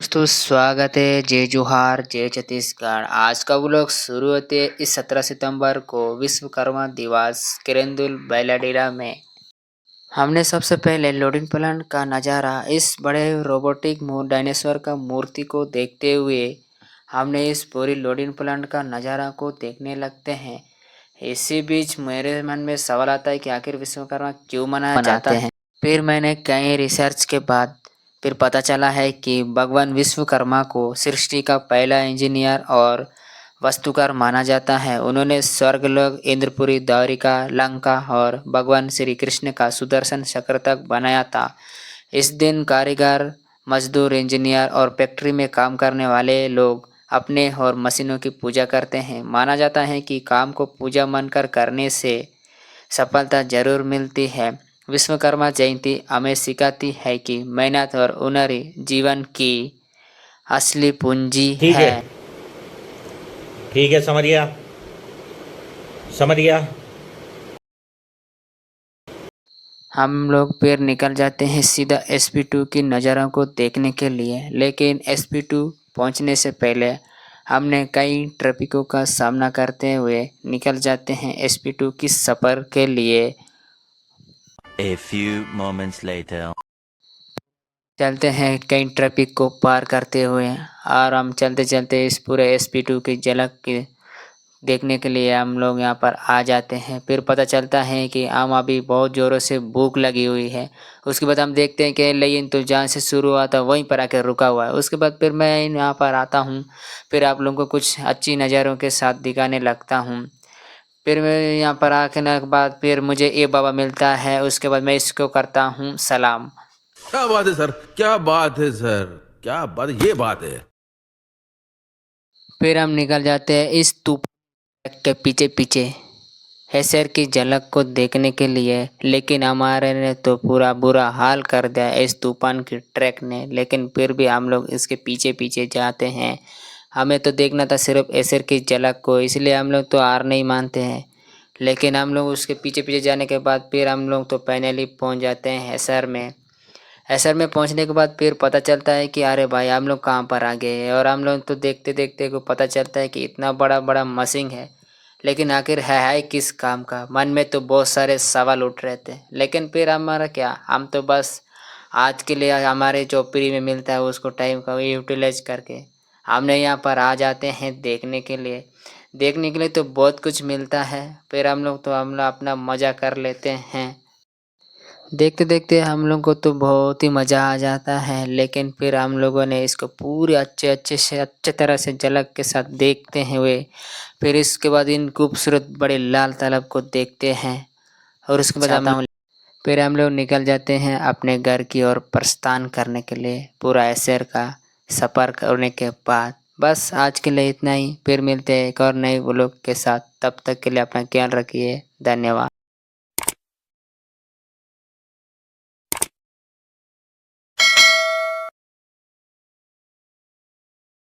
दोस्तों स्वागत है। जय जोहार जय छत्तीसगढ़। आज का व्लॉग शुरू होते इस 17 सितंबर को विश्वकर्मा दिवस किरंदुल बैलाडीला में हमने सबसे पहले लोडिंग प्लांट का नज़ारा इस बड़े रोबोटिक डायनासोर का मूर्ति को देखते हुए हमने इस पूरी लोडिंग प्लांट का नज़ारा को देखने लगते हैं। इसी बीच मेरे मन में सवाल आता है कि आखिर विश्वकर्मा क्यों मनाया जाता है। फिर मैंने कई रिसर्च के बाद फिर पता चला है कि भगवान विश्वकर्मा को सृष्टि का पहला इंजीनियर और वास्तुकार माना जाता है। उन्होंने स्वर्गलोक, इंद्रपुरी, द्वारिका, लंका और भगवान श्री कृष्ण का सुदर्शन चक्र तक बनाया था। इस दिन कारीगर, मजदूर, इंजीनियर और फैक्ट्री में काम करने वाले लोग अपने और मशीनों की पूजा करते हैं। माना जाता है कि काम को पूजा मानकर करने से सफलता जरूर मिलती है। विश्वकर्मा जयंती हमें सिखाती है कि मेहनत और हुनर जीवन की असली पूंजी ठीक है। है, ठीक है, समझ गया, समझ गया। हम लोग फिर निकल जाते हैं सीधा SP2 की नज़ारों को देखने के लिए, लेकिन SP2 पहुंचने से पहले हमने कई ट्रैफिकों का सामना करते हुए निकल जाते हैं SP2 की सफ़र के लिए। A few moments later. चलते हैं कई ट्रैफिक को पार करते हुए और हम चलते चलते इस पूरे SP2 की झलक की देखने के लिए हम लोग यहाँ पर आ जाते हैं। फिर पता चलता है कि हम अभी बहुत ज़ोरों से भूख लगी हुई है। उसके बाद हम देखते हैं कि लेकिन तो जहाँ से शुरू हुआ था वहीं पर आकर रुका हुआ है। उसके बाद फिर मैं यहाँ पर आता हूँ, फिर आप लोगों को कुछ अच्छी नज़ारों के साथ दिखाने लगता हूँ। फिर मैं यहाँ पर आने के बाद फिर मुझे ये बाबा मिलता है। उसके बाद मैं इसको करता हूँ सलाम। क्या बात है सर, क्या बात है सर, क्या बात, ये बात है। फिर हम निकल जाते हैं इस तूफान के पीछे पीछे हैसर की झलक को देखने के लिए, लेकिन हमारे ने तो पूरा बुरा हाल कर दिया इस तूफान की ट्रैक ने। लेकिन फिर भी हम लोग इसके पीछे पीछे जाते हैं। हमें तो देखना था सिर्फ हैसर की झलक को, इसलिए हम लोग तो हार नहीं मानते हैं। लेकिन हम लोग उसके पीछे पीछे जाने के बाद फिर हम लोग तो फाइनली पहुंच जाते हैं हैसर में। ऐसर में पहुंचने के बाद फिर पता चलता है कि अरे भाई हम लोग कहाँ पर आ गए हैं। और हम लोग तो देखते देखते को पता चलता है कि इतना बड़ा बड़ा मशीन है, लेकिन आखिर है किस काम का। मन में तो बहुत सारे सवाल उठ रहे थे, लेकिन फिर हमारा क्या, हम तो बस आज के लिए हमारे जो फ्री में मिलता है उसको टाइम का यूटिलाइज करके हमने यहाँ पर आ जाते हैं देखने के लिए। देखने के लिए तो बहुत कुछ मिलता है। फिर हम लोग अपना मज़ा कर लेते हैं। देखते देखते हम लोग को तो बहुत ही मज़ा आ जाता है। लेकिन फिर हम लोगों ने इसको पूरे अच्छे तरह से झलक के साथ देखते हुए फिर इसके बाद इन खूबसूरत बड़े लाल तालाब को देखते हैं। और उसके बाद हम लोग निकल जाते हैं अपने घर की ओर प्रस्थान करने के लिए। पूरा शहर का सफ़र करने के बाद बस आज के लिए इतना ही। फिर मिलते हैं एक और नए व्लॉग के साथ। तब तक के लिए अपना ख्याल रखिए। धन्यवाद।